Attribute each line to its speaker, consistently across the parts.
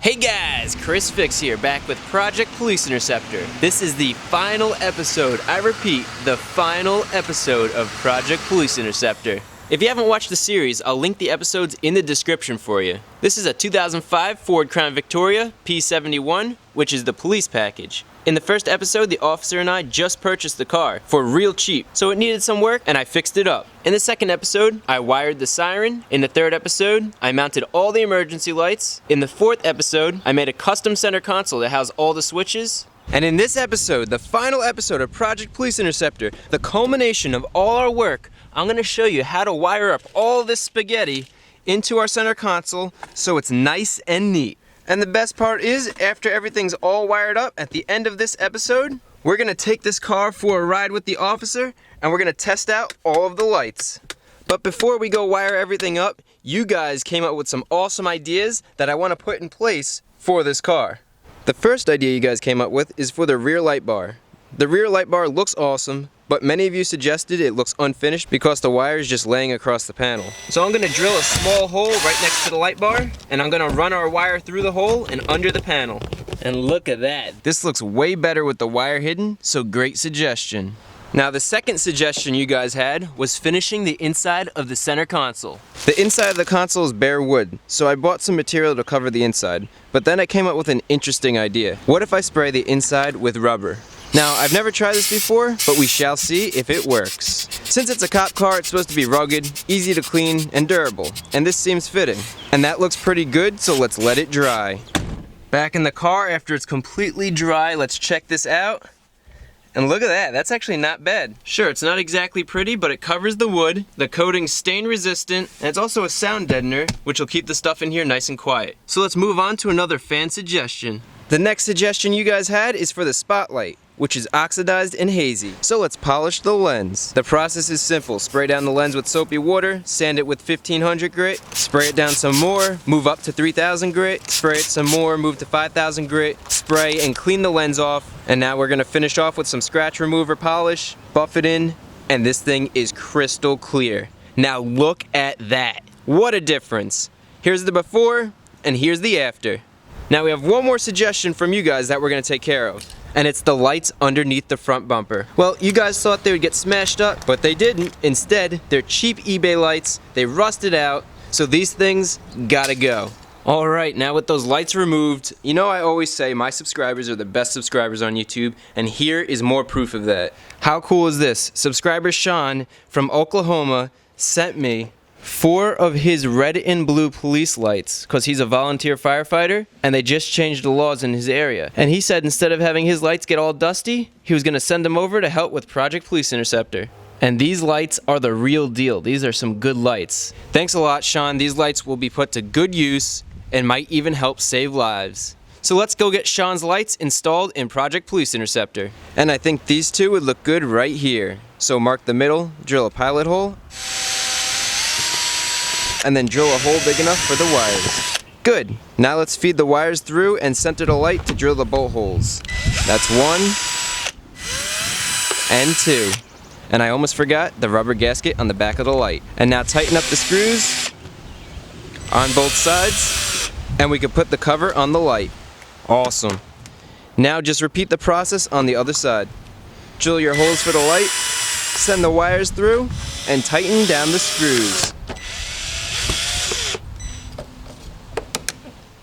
Speaker 1: Hey guys, Chris Fix here, back with Project Police Interceptor. This is the final episode, I repeat, the final episode of Project Police Interceptor. If you haven't watched the series, I'll link the episodes in the description for you. This is a 2005 Ford Crown Victoria P71, which is the police package. In the first episode, the officer and I just purchased the car for real cheap, so it needed some work and I fixed it up. In the second episode, I wired the siren. In the third episode, I mounted all the emergency lights. In the fourth episode, I made a custom center console that housed all the switches. And in this episode, the final episode of Project Police Interceptor, the culmination of all our work, I'm going to show you how to wire up all this spaghetti into our center console so it's nice and neat. And the best part is, after everything's all wired up, at the end of this episode, we're gonna take this car for a ride with the officer, and we're gonna test out all of the lights. But before we go wire everything up, you guys came up with some awesome ideas that I wanna put in place for this car. The first idea you guys came up with is for the rear light bar. The rear light bar looks awesome, but many of you suggested it looks unfinished because the wire is just laying across the panel. So I'm gonna drill a small hole right next to the light bar, and I'm gonna run our wire through the hole and under the panel. And look at that. This looks way better with the wire hidden, so great suggestion. Now the second suggestion you guys had was finishing the inside of the center console. The inside of the console is bare wood, so I bought some material to cover the inside. But then I came up with an interesting idea. What if I spray the inside with rubber? Now, I've never tried this before, but we shall see if it works. Since it's a cop car, it's supposed to be rugged, easy to clean, and durable. And this seems fitting. And that looks pretty good, so let's let it dry. Back in the car after it's completely dry, let's check this out. And look at that, that's actually not bad. Sure, it's not exactly pretty, but it covers the wood, the coating's stain resistant, and it's also a sound deadener, which will keep the stuff in here nice and quiet. So let's move on to another fan suggestion. The next suggestion you guys had is for the spotlight, which is oxidized and hazy. So let's polish the lens. The process is simple. Spray down the lens with soapy water, sand it with 1500 grit, spray it down some more, move up to 3000 grit, spray it some more, move to 5000 grit, spray and clean the lens off. And now we're gonna finish off with some scratch remover polish, buff it in, and this thing is crystal clear. Now look at that. What a difference. Here's the before, and here's the after. Now we have one more suggestion from you guys that we're gonna take care of. And it's the lights underneath the front bumper. Well, you guys thought they would get smashed up, but they didn't. Instead, they're cheap eBay lights, they rusted out, so these things gotta go. Alright, now with those lights removed, you know I always say my subscribers are the best subscribers on YouTube, and here is more proof of that. How cool is this? Subscriber Sean from Oklahoma sent me 4 of his red and blue police lights because he's a volunteer firefighter and they just changed the laws in his area. And he said instead of having his lights get all dusty, he was going to send them over to help with Project Police Interceptor. And these lights are the real deal. These are some good lights. Thanks a lot, Sean. These lights will be put to good use and might even help save lives. So let's go get Sean's lights installed in Project Police Interceptor. And I think these two would look good right here. So mark the middle, drill a pilot hole, and then drill a hole big enough for the wires. Good. Now let's feed the wires through and center the light to drill the bolt holes. That's 1 and 2. And I almost forgot the rubber gasket on the back of the light. And now tighten up the screws on both sides, and we can put the cover on the light. Awesome. Now just repeat the process on the other side. Drill your holes for the light, send the wires through, and tighten down the screws.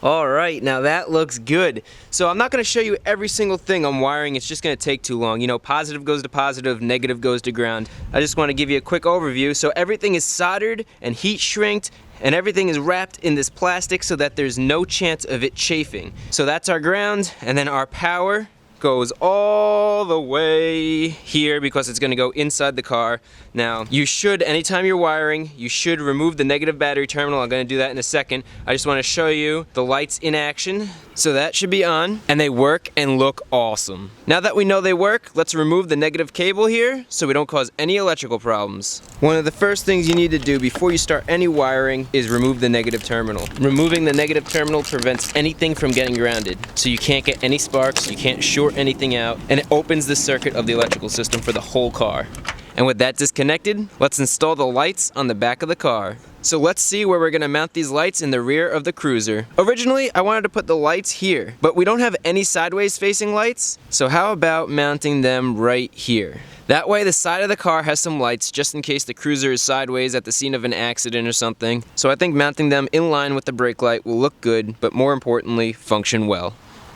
Speaker 1: Alright, now that looks good. So I'm not going to show you every single thing I'm wiring, it's just going to take too long. You know, positive goes to positive, negative goes to ground. I just want to give you a quick overview. So everything is soldered and heat shrinked, and everything is wrapped in this plastic so that there's no chance of it chafing. So that's our ground, and then our power goes all the way here because it's going to go inside the car. Now, you should, anytime you're wiring, you should remove the negative battery terminal. I'm going to do that in a second. I just want to show you the lights in action. So that should be on, and they work and look awesome. Now that we know they work, let's remove the negative cable here so we don't cause any electrical problems. One of the first things you need to do before you start any wiring is remove the negative terminal. Removing the negative terminal prevents anything from getting grounded. So you can't get any sparks, you can't short anything out, and it opens the circuit of the electrical system for the whole car. And with that disconnected, let's install the lights on the back of the car. So let's see where we're gonna mount these lights in the rear of the cruiser. Originally, I wanted to put the lights here, but we don't have any sideways facing lights, so how about mounting them right here? That way the side of the car has some lights just in case the cruiser is sideways at the scene of an accident or something. So I think mounting them in line with the brake light will look good, but more importantly, function well.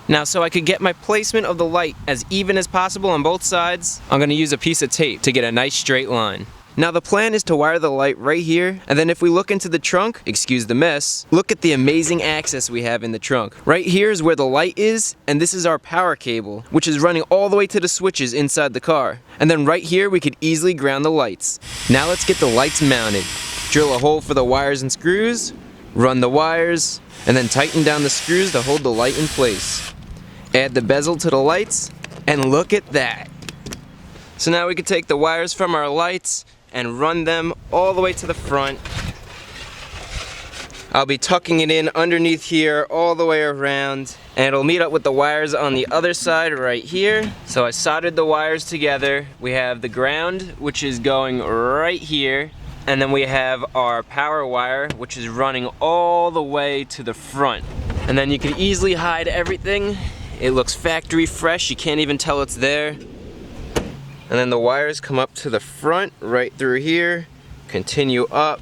Speaker 1: Now, so I could get my placement of the light as even as possible on both sides, I'm gonna use a piece of tape to get a nice straight line. Now the plan is to wire the light right here, and then if we look into the trunk, excuse the mess, look at the amazing access we have in the trunk. Right here is where the light is, and this is our power cable, which is running all the way to the switches inside the car. And then right here we could easily ground the lights. Now let's get the lights mounted. Drill a hole for the wires and screws, run the wires, and then tighten down the screws to hold the light in place. Add the bezel to the lights, and look at that. So now we can take the wires from our lights and run them all the way to the front. I'll be tucking it in underneath here all the way around, and it'll meet up with the wires on the other side right here. So I soldered the wires together. We have the ground, which is going right here, and then we have our power wire, which is running all the way to the front. And then you can easily hide everything. It looks factory fresh, you can't even tell it's there. And then the wires come up to the front right through here, continue up,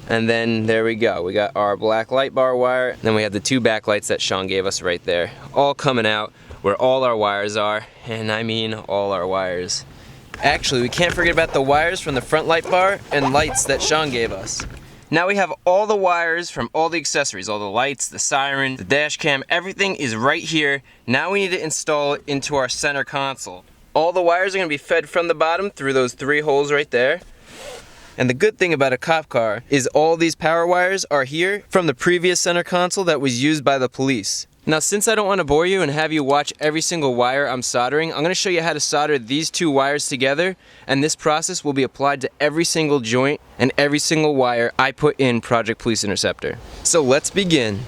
Speaker 1: and then there we go. We got our black light bar wire, and then we have the two backlights that Sean gave us right there, all coming out where all our wires are, and I mean all our wires. Actually, we can't forget about the wires from the front light bar and lights that Sean gave us. Now we have all the wires from all the accessories, all the lights, the siren, the dash cam, everything is right here. Now we need to install it into our center console. All the wires are going to be fed from the bottom through those 3 holes right there. And the good thing about a cop car is all these power wires are here from the previous center console that was used by the police. Now, since I don't want to bore you and have you watch every single wire I'm soldering, I'm going to show you how to solder these 2 wires together, and this process will be applied to every single joint and every single wire I put in Project Police Interceptor. So let's begin.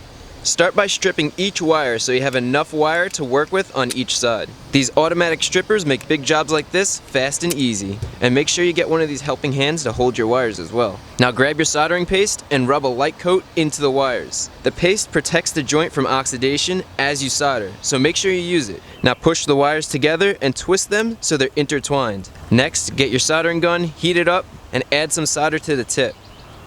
Speaker 1: Start by stripping each wire so you have enough wire to work with on each side. These automatic strippers make big jobs like this fast and easy. And make sure you get one of these helping hands to hold your wires as well. Now grab your soldering paste and rub a light coat into the wires. The paste protects the joint from oxidation as you solder, so make sure you use it. Now push the wires together and twist them so they're intertwined. Next, get your soldering gun, heat it up, and add some solder to the tip.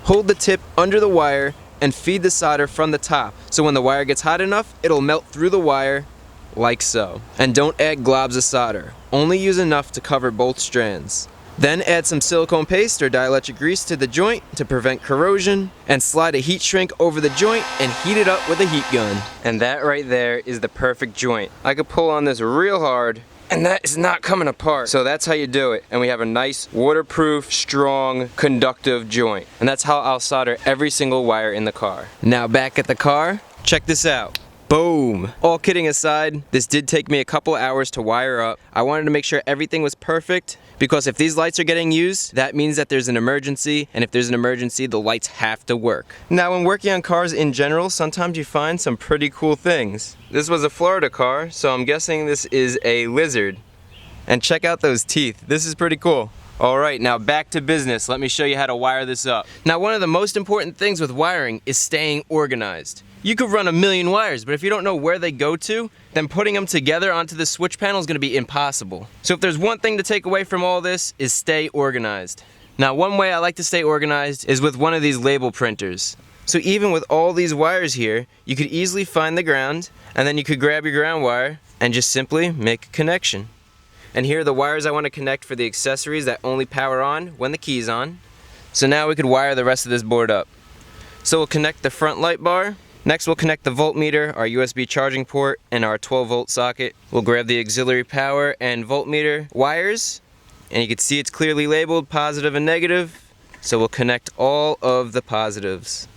Speaker 1: Hold the tip under the wire and feed the solder from the top, so when the wire gets hot enough, it'll melt through the wire, like so. And don't add globs of solder, only use enough to cover both strands. Then add some silicone paste or dielectric grease to the joint to prevent corrosion, and slide a heat shrink over the joint and heat it up with a heat gun. And that right there is the perfect joint. I could pull on this real hard, and that is not coming apart. So that's how you do it. And we have a nice waterproof, strong, conductive joint. And that's how I'll solder every single wire in the car. Now back at the car, check this out. Boom! All kidding aside, this did take me a couple hours to wire up. I wanted to make sure everything was perfect, because if these lights are getting used, that means that there's an emergency, and if there's an emergency, the lights have to work. Now, when working on cars in general, sometimes you find some pretty cool things. This was a Florida car, so I'm guessing this is a lizard. And check out those teeth. This is pretty cool. Alright, now back to business. Let me show you how to wire this up. Now, one of the most important things with wiring is staying organized. You could run a million wires, but if you don't know where they go to, then putting them together onto the switch panel is going to be impossible. So if there's one thing to take away from all this, is stay organized. Now, one way I like to stay organized is with one of these label printers. So even with all these wires here, you could easily find the ground, and then you could grab your ground wire and just simply make a connection. And here are the wires I want to connect for the accessories that only power on when the key's on. So now we could wire the rest of this board up. So we'll connect the front light bar. Next, we'll connect the voltmeter, our USB charging port, and our 12-volt socket. We'll grab the auxiliary power and voltmeter wires, and you can see it's clearly labeled positive and negative, so we'll connect all of the positives.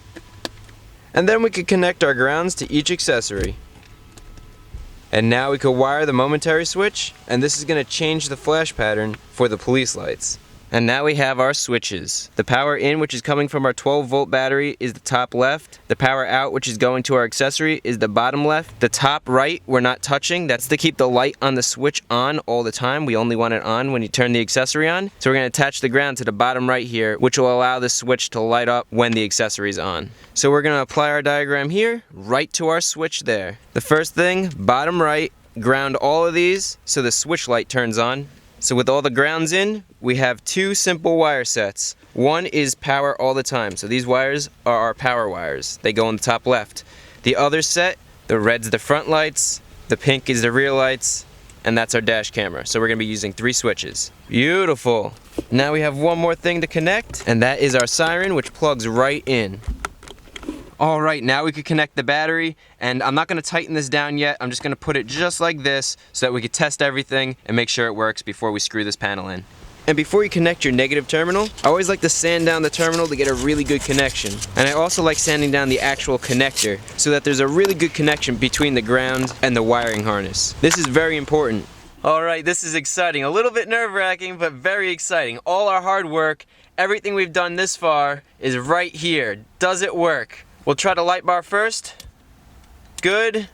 Speaker 1: And then we can connect our grounds to each accessory. And now we can wire the momentary switch, and this is going to change the flash pattern for the police lights. And now we have our switches. The power in, which is coming from our 12-volt battery, is the top left. The power out, which is going to our accessory, is the bottom left. The top right, we're not touching. That's to keep the light on the switch on all the time. We only want it on when you turn the accessory on. So we're going to attach the ground to the bottom right here, which will allow the switch to light up when the accessory is on. So we're going to apply our diagram here, right to our switch there. The first thing, bottom right, ground all of these so the switch light turns on. So with all the grounds in, we have two simple wire sets. One is power all the time. So these wires are our power wires. They go on the top left. The other set, the red's the front lights, the pink is the rear lights, and that's our dash camera. So we're gonna be using 3 switches. Beautiful. Now we have one more thing to connect, and that is our siren, which plugs right in. All right, now we could connect the battery, and I'm not gonna tighten this down yet. I'm just gonna put it just like this so that we could test everything and make sure it works before we screw this panel in. And before you connect your negative terminal, I always like to sand down the terminal to get a really good connection. And I also like sanding down the actual connector so that there's a really good connection between the ground and the wiring harness. This is very important. All right, this is exciting. A little bit nerve-wracking, but very exciting. All our hard work, everything we've done this far is right here. Does it work? We'll try the light bar first. Good.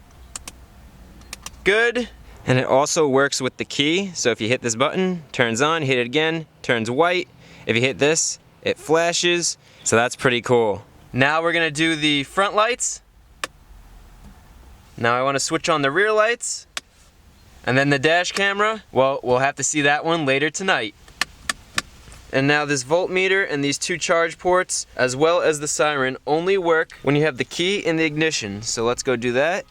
Speaker 1: Good. And it also works with the key. So if you hit this button, turns on, hit it again, turns white. If you hit this, it flashes. So that's pretty cool. Now we're gonna do the front lights. Now I wanna switch on the rear lights. And then the dash camera, well, we'll have to see that one later tonight. And now this voltmeter and these 2 charge ports, as well as the siren, only work when you have the key in the ignition. So let's go do that.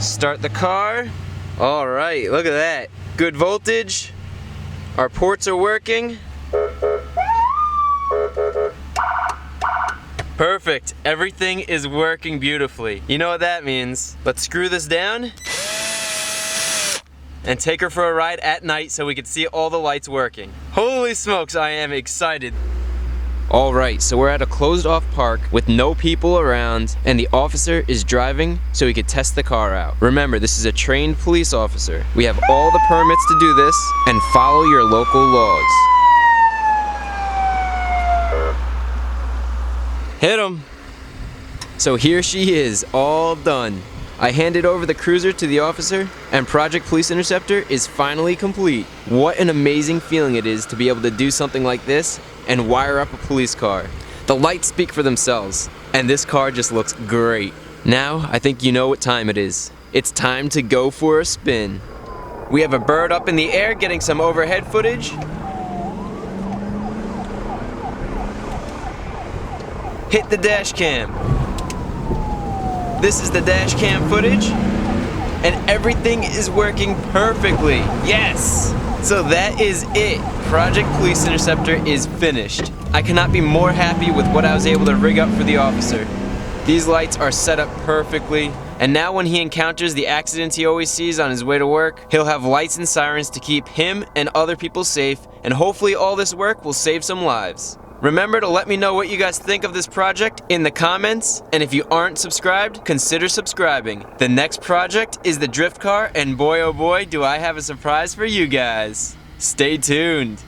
Speaker 1: Start the car. All right, look at that. Good voltage. Our ports are working. Perfect, everything is working beautifully. You know what that means. Let's screw this down and take her for a ride at night so we can see all the lights working. Holy smokes, I am excited. All right, so we're at a closed off park with no people around, and the officer is driving so he could test the car out. Remember, this is a trained police officer. We have all the permits to do this, and follow your local laws. Hit him. So here she is, all done. I handed over the cruiser to the officer, and Project Police Interceptor is finally complete. What an amazing feeling it is to be able to do something like this and wire up a police car. The lights speak for themselves, and this car just looks great. Now, I think you know what time it is. It's time to go for a spin. We have a bird up in the air getting some overhead footage. Hit the dash cam. This is the dash cam footage, and everything is working perfectly. Yes! So that is it. Project Police Interceptor is finished. I cannot be more happy with what I was able to rig up for the officer. These lights are set up perfectly, and now when he encounters the accidents he always sees on his way to work, he'll have lights and sirens to keep him and other people safe, and hopefully all this work will save some lives. Remember to let me know what you guys think of this project in the comments, and if you aren't subscribed, consider subscribing. The next project is the drift car, and boy oh boy do I have a surprise for you guys. Stay tuned.